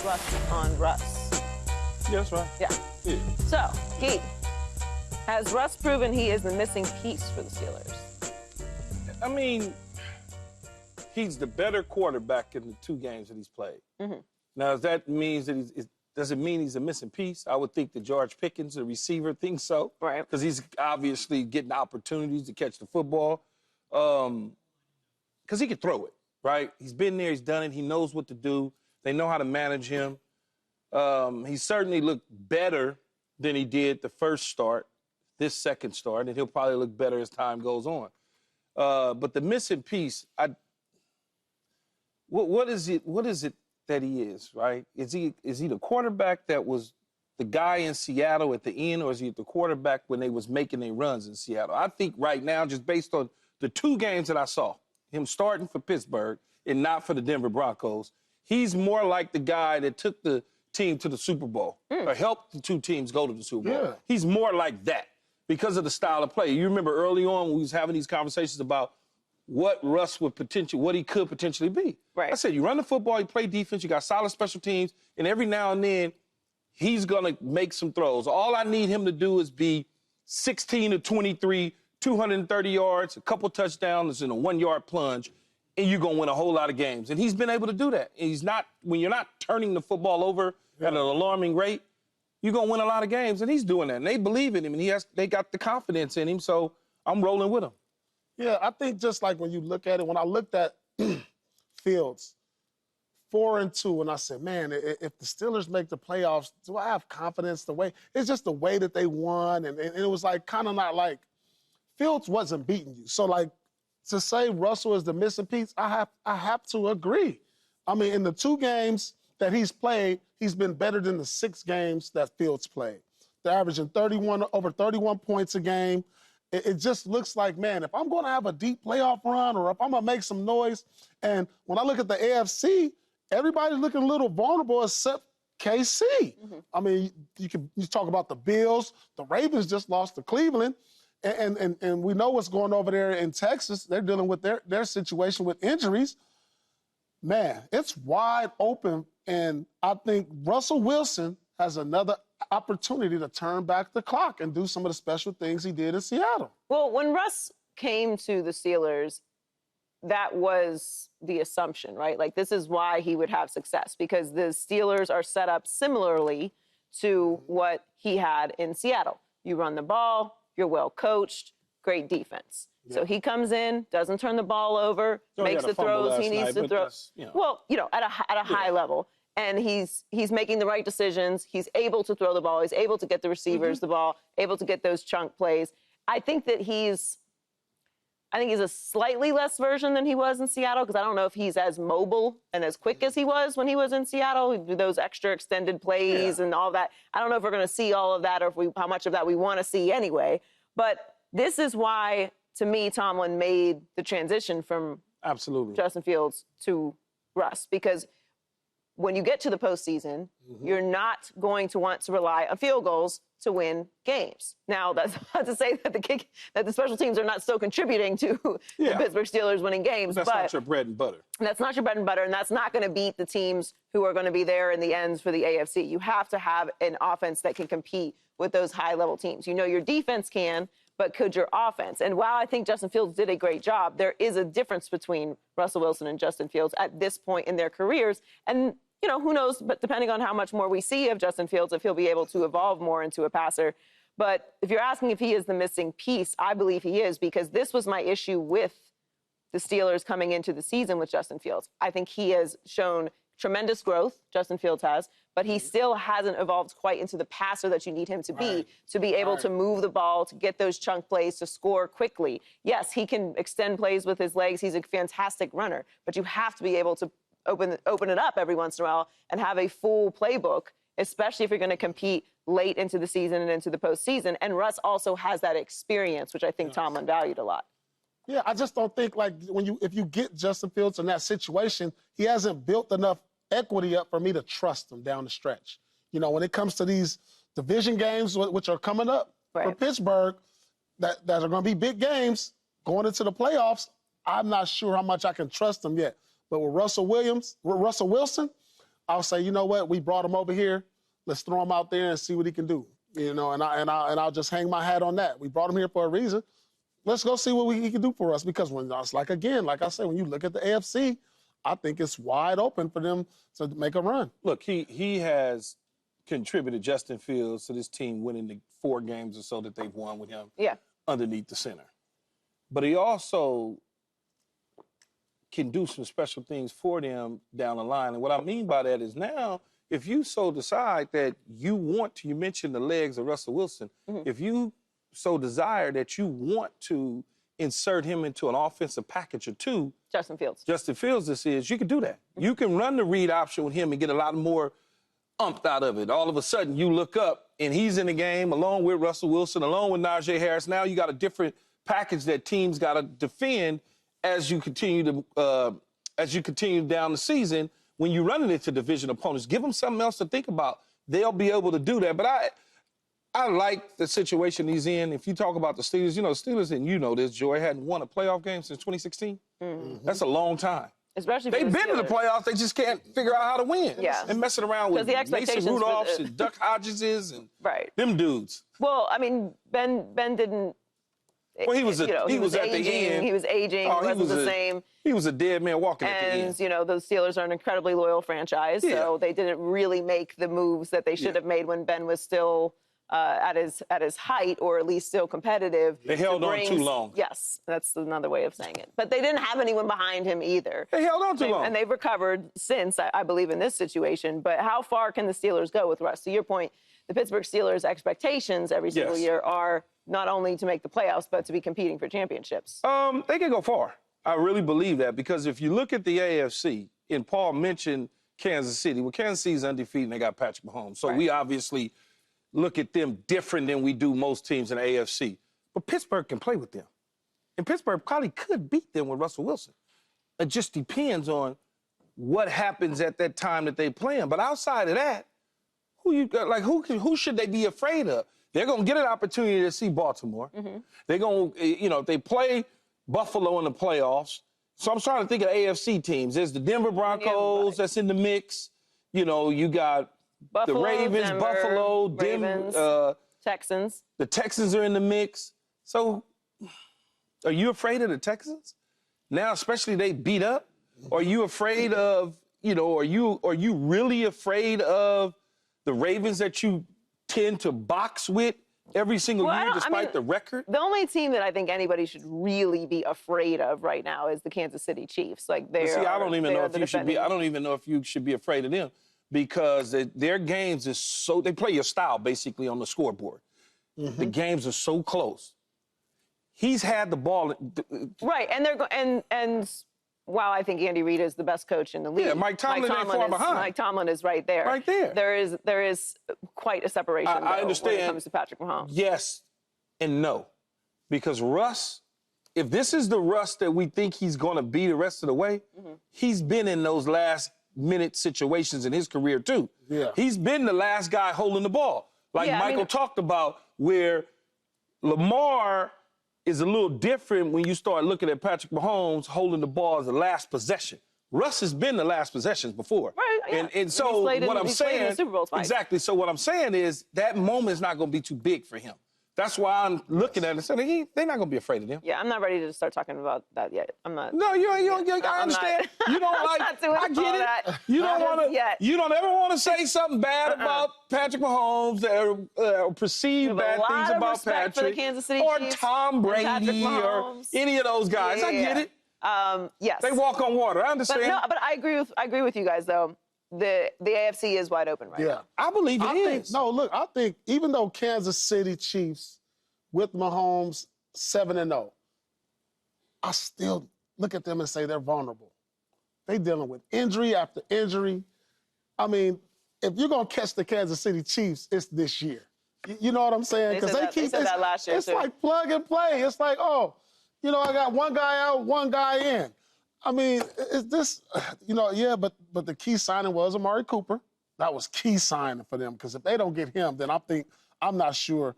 Russ on Russ. Yeah, that's right. Yeah. So, has Russ proven he is the missing piece for the Steelers? I mean, he's the better quarterback in the 2 games that he's played. Now, does that mean that does it mean he's a missing piece? I would think that George Pickens, the receiver, thinks so. Right. Because he's obviously getting opportunities to catch the football. Because he can throw it, right? He's been there, he's done it, he knows what to do. They know how to manage him. He certainly looked better than he did the first start, this second start, and he'll probably look better as time goes on. But the missing piece, what is it that he is, right? Is he the quarterback that was the guy in Seattle at the end, or is he the quarterback when they was making their runs in Seattle? I think right now, just based on the 2 games that I saw, him starting for Pittsburgh and not for the Denver Broncos, he's more like the guy that took the team to the Super Bowl or helped the 2 teams go to the Super Bowl. Yeah. He's more like that because of the style of play. You remember early on when we was having these conversations about what Russ what he could potentially be. Right. I said, you run the football, you play defense, you got solid special teams, and every now and then he's going to make some throws. All I need him to do is be 16 to 23, 230 yards, a couple touchdowns, and a 1-yard plunge, and you're going to win a whole lot of games. And he's been able to do that. And he's not, when you're not turning the football over at an alarming rate, you're going to win a lot of games. And he's doing that. And they believe in him, and they got the confidence in him, so I'm rolling with him. Yeah, I think just like when you look at it, when I looked at Fields, 4-2, and I said, man, if the Steelers make the playoffs, do I have confidence the way? It's just the way that they won, and it was like kind of not like Fields wasn't beating you. So, like, to say Russell is the missing piece, I have to agree. I mean, in the 2 games that he's played, he's been better than the 6 games that Fields played. They're averaging over 31 points a game. It just looks like, man, if I'm going to have a deep playoff run or if I'm going to make some noise, and when I look at the AFC, everybody's looking a little vulnerable except KC. I mean, you talk about the Bills. The Ravens just lost to Cleveland. And we know what's going over there in Texas. They're dealing with their situation with injuries. Man, it's wide open, and I think Russell Wilson has another opportunity to turn back the clock and do some of the special things he did in Seattle. Well, when Russ came to the Steelers, that was the assumption, right? Like, this is why he would have success, because the Steelers are set up similarly to what he had in Seattle. You run the ball, you're well coached, great defense. Yeah. So he comes in, doesn't turn the ball over, makes the throws he needs to throw. Well, at a high level. And he's making the right decisions. He's able to throw the ball. He's able to get the receivers the ball, able to get those chunk plays. I think he's a slightly less version than he was in Seattle, because I don't know if he's as mobile and as quick as he was when he was in Seattle, those extra extended plays and all that. I don't know if we're going to see all of that, or how much of that we want to see anyway. But this is why, to me, Tomlin made the transition from Justin Fields to Russ, because when you get to the postseason, you're not going to want to rely on field goals to win games. Now, that's not to say that the special teams are not still contributing to the Pittsburgh Steelers winning games. But that's not your bread and butter. That's not your bread and butter, and that's not going to beat the teams who are going to be there in the ends for the AFC. You have to have an offense that can compete with those high-level teams. Your defense can, but could your offense? And while I think Justin Fields did a great job, there is a difference between Russell Wilson and Justin Fields at this point in their careers. And who knows, but depending on how much more we see of Justin Fields, if he'll be able to evolve more into a passer. But if you're asking if he is the missing piece, I believe he is, because this was my issue with the Steelers coming into the season with Justin Fields. I think he has shown tremendous growth, Justin Fields has, but he still hasn't evolved quite into the passer that you need him to be able to move the ball, to get those chunk plays, to score quickly. Yes, he can extend plays with his legs. He's a fantastic runner, but you have to be able to open it up every once in a while and have a full playbook, especially if you're going to compete late into the season and into the postseason. And Russ also has that experience, which I think Tomlin valued a lot. Yeah, I just don't think, like, if you get Justin Fields in that situation, he hasn't built enough equity up for me to trust him down the stretch. When it comes to these division games, which are coming up for Pittsburgh, that are going to be big games going into the playoffs, I'm not sure how much I can trust him yet. But with Russell Wilson, I'll say, you know what? We brought him over here. Let's throw him out there and see what he can do. You know, and I'll just hang my hat on that. We brought him here for a reason. Let's go see what he can do for us. Because when it's like I said, when you look at the AFC, I think it's wide open for them to make a run. Look, he has contributed Justin Fields to this team winning the 4 games or so that they've won with him underneath the center. But he also can do some special things for them down the line. And what I mean by that is now, if you so decide that you want to, you mentioned the legs of Russell Wilson, if you so desire that you want to insert him into an offensive package or two, Justin Fields this is, you can do that. You can run the read option with him and get a lot more umped out of it. All of a sudden, you look up and he's in the game along with Russell Wilson, along with Najee Harris. Now you got a different package that teams got to defend as you continue down the season. When you're running into division opponents, give them something else to think about. They'll be able to do that. But I like the situation he's in. If you talk about the Steelers, you know, the Steelers, and you know this, Joy, hadn't won a playoff game since 2016. That's a long time. Especially they've been to the playoffs. They just can't figure out how to win. Yeah. And messing around with Mason Rudolphs and Duck Hodgeses and them dudes. Well, I mean, Ben didn't. Well, he was at aging, the end. He was aging. He wasn't the same. He was a dead man walking at the end. And, you know, the Steelers are an incredibly loyal franchise, so they didn't really make the moves that they should have made when Ben was still at his height, or at least still competitive. They held on too long. Yes, that's another way of saying it. But they didn't have anyone behind him either. They held on too long. And they've recovered since, I believe, in this situation. But how far can the Steelers go with Russ? To your point, the Pittsburgh Steelers' expectations every single year are not only to make the playoffs, but to be competing for championships. They can go far. I really believe that, because if you look at the AFC, and Paul mentioned Kansas City, well, Kansas City's undefeated and they got Patrick Mahomes. So we obviously look at them different than we do most teams in the AFC. But Pittsburgh can play with them. And Pittsburgh probably could beat them with Russell Wilson. It just depends on what happens at that time that they play them. But outside of that, who should they be afraid of? They're going to get an opportunity to see Baltimore. They're going to, if they play Buffalo in the playoffs. So I'm trying to think of AFC teams. There's the Denver Broncos that's in the mix. You know, you got Buffalo, the Ravens, Denver, Buffalo, Denver, Texans. The Texans are in the mix. So are you afraid of the Texans? Now, especially they beat up? Are you afraid of, are you really afraid of the Ravens that you tend to box with every single year despite the record? The only team that I think anybody should really be afraid of right now is the Kansas City Chiefs. I don't even know if you should be afraid of them, because their games is so, they play your style basically on the scoreboard. The games are so close. He's had the ball. Right, and while I think Andy Reid is the best coach in the league, Mike Tomlin ain't far behind. Mike Tomlin is right there. Right there. There is quite a separation. I understand. When it comes to Patrick Mahomes. Yes and no, because Russ, if this is the Russ that we think he's going to be the rest of the way, he's been in those last-minute situations in his career too. Yeah. He's been the last guy holding the ball, Michael talked about, where Lamar is a little different when you start looking at Patrick Mahomes holding the ball as the last possession. Russ has been the last possessions before. Right, yeah. And so what I'm saying, exactly, so what I'm saying is that moment is not going to be too big for him. That's why I'm looking at it and saying they're not going to be afraid of him. Yeah, I'm not ready to start talking about that yet. I'm not. No, I understand. You don't like. I get it. That. You don't want to. You don't ever want to say something bad about Patrick Mahomes or perceive bad things about Patrick for the Kansas City or Chiefs Tom Brady or any of those guys. I get it. Yes. They walk on water. I understand. But I agree with you guys though. The AFC is wide open right now. I believe it is. I think even though Kansas City Chiefs with Mahomes 7-0, I still look at them and say they're vulnerable. They dealing with injury after injury. I mean, if you're gonna catch the Kansas City Chiefs, it's this year. You know what I'm saying? Because they said that last year it's too. like plug and play. It's like, I got one guy out, one guy in. I mean, is this, but the key signing was Amari Cooper. That was key signing for them, because if they don't get him, then I'm not sure,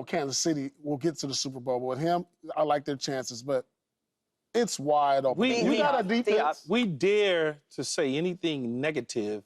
Kansas City will get to the Super Bowl. But with him, I like their chances. But It's wide open. You got a defense. We dare to say anything negative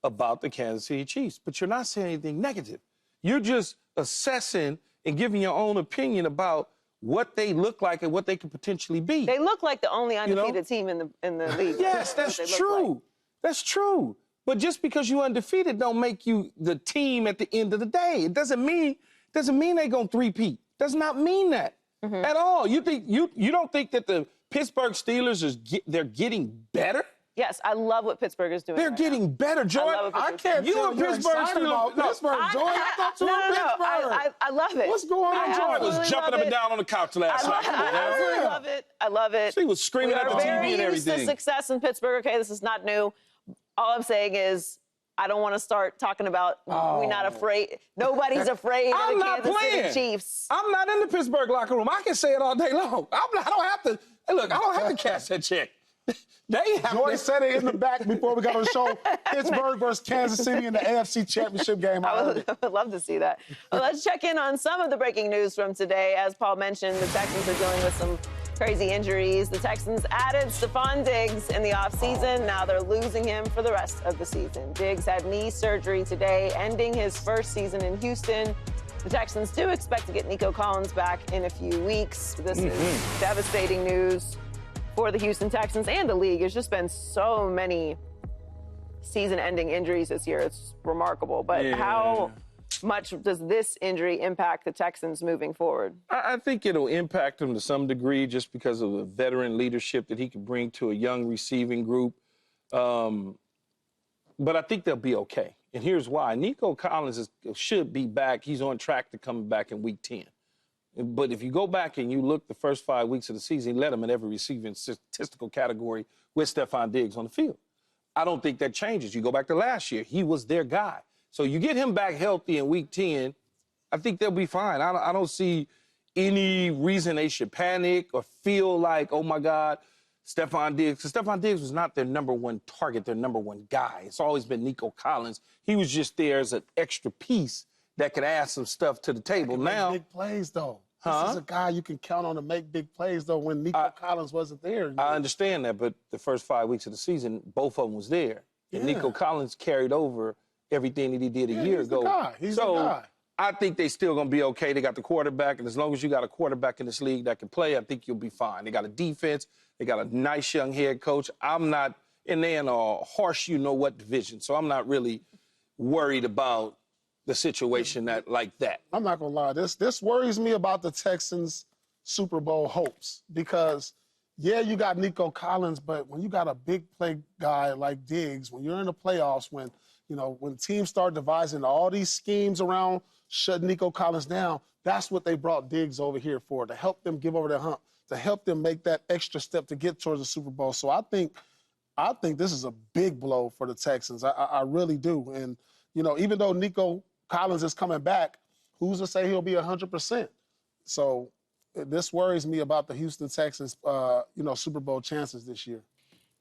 about the Kansas City Chiefs, but you're not saying anything negative. You're just assessing and giving your own opinion about what they look like and what they could potentially be. They look like the only undefeated team in the league. Yes, that's true. Like. That's true. But just because you're undefeated don't make you the team at the end of the day. It doesn't mean they're gonna three-peat. Does not mean that at all. You think you don't think that the Pittsburgh Steelers they're getting better? Yes, I love what Pittsburgh is doing. They're getting better, Joy. I can't you tell and you're Pittsburgh excited about Pittsburgh, Joy. I thought you were Pittsburgh. I love it. What's going on, Joy was jumping up and down on the couch last night. I absolutely love it. I love it. She was screaming at the TV and everything. We're very used to success in Pittsburgh. Okay, this is not new. All I'm saying is I don't want to start talking about we're not afraid. Nobody's afraid of the Kansas City Chiefs. I'm not in the Pittsburgh locker room. I can say it all day long. I don't have to. Hey, look, I don't have to cash that check. Joy said it in the back before we got on the show. Pittsburgh versus Kansas City in the AFC Championship game. I would love to see that. Well, let's check in on some of the breaking news from today. As Paul mentioned, the Texans are dealing with some crazy injuries. The Texans added Stefon Diggs in the offseason. Now they're losing him for the rest of the season. Diggs had knee surgery today, ending his first season in Houston. The Texans do expect to get Nico Collins back in a few weeks. This is devastating news for the Houston Texans and the league. There's just been so many season-ending injuries this year. It's remarkable. But how much does this injury impact the Texans moving forward? I think it'll impact them to some degree just because of the veteran leadership that he can bring to a young receiving group. But I think they'll be okay. And here's why. Nico Collins should be back. He's on track to coming back in Week 10. But if you go back and you look the first 5 weeks of the season, he led them in every receiving statistical category with Stefon Diggs on the field. I don't think that changes. You go back to last year, he was their guy. So you get him back healthy in Week 10, I think they'll be fine. I don't see any reason they should panic or feel like, oh, my God, Stefon Diggs. Because Stefon Diggs was not their number one target, their number one guy. It's always been Nico Collins. He was just there as an extra piece that could add some stuff to the table. Now, big plays, though. This is a guy you can count on to make big plays, though, when Nico Collins wasn't there. I understand that, but the first 5 weeks of the season, both of them was there. And Nico Collins carried over everything that he did a year ago. He's the guy. I think they still going to be okay. They got the quarterback, and as long as you got a quarterback in this league that can play, I think you'll be fine. They got a defense. They got a nice young head coach. I'm not, and they're in a harsh you-know-what division, so I'm not really worried about the situation like that. I'm not going to lie. This worries me about the Texans' Super Bowl hopes because, yeah, you got Nico Collins, but when you got a big play guy like Diggs, when you're in the playoffs, when teams start devising all these schemes around shutting Nico Collins down, that's what they brought Diggs over here for, to help them give over their hump, to help them make that extra step to get towards the Super Bowl. So I think this is a big blow for the Texans. I really do. And, even though Nico Collins is coming back, who's to say he'll be 100%? So this worries me about the Houston Texans, Super Bowl chances this year.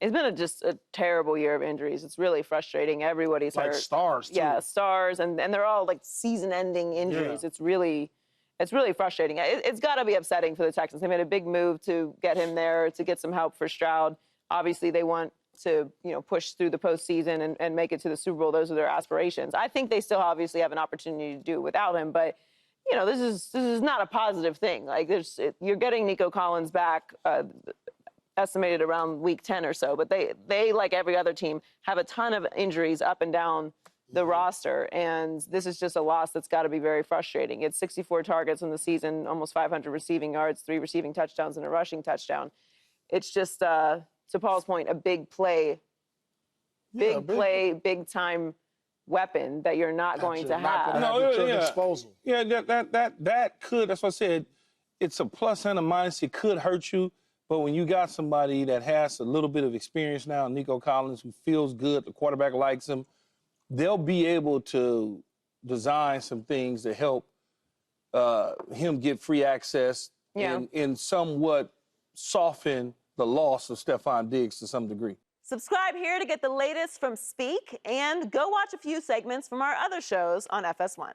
It's been just a terrible year of injuries. It's really frustrating. Everybody's hurt. Like stars, too. Yeah, stars, and they're all like season-ending injuries. Yeah. It's really frustrating. It's got to be upsetting for the Texans. They made a big move to get him there, to get some help for Stroud. Obviously, they want to push through the postseason and make it to the Super Bowl. Those are their aspirations. I think they still obviously have an opportunity to do it without him, but this is not a positive thing. Like you're getting Nico Collins back. Estimated around week 10 or so, but they like every other team have a ton of injuries up and down the roster, and this is just a loss that's got to be very frustrating. It's 64 targets in the season, almost 500 receiving yards, 3 receiving touchdowns, and a rushing touchdown. It's just, to Paul's point, a big play, big time weapon that you're not going to have. Disposal. Yeah, that could. That's what I said. It's a plus and a minus. It could hurt you. But when you got somebody that has a little bit of experience now, Nico Collins, who feels good, the quarterback likes him, they'll be able to design some things to help him get free access and somewhat soften the loss of Stefon Diggs to some degree. Subscribe here to get the latest from Speak, and go watch a few segments from our other shows on FS1.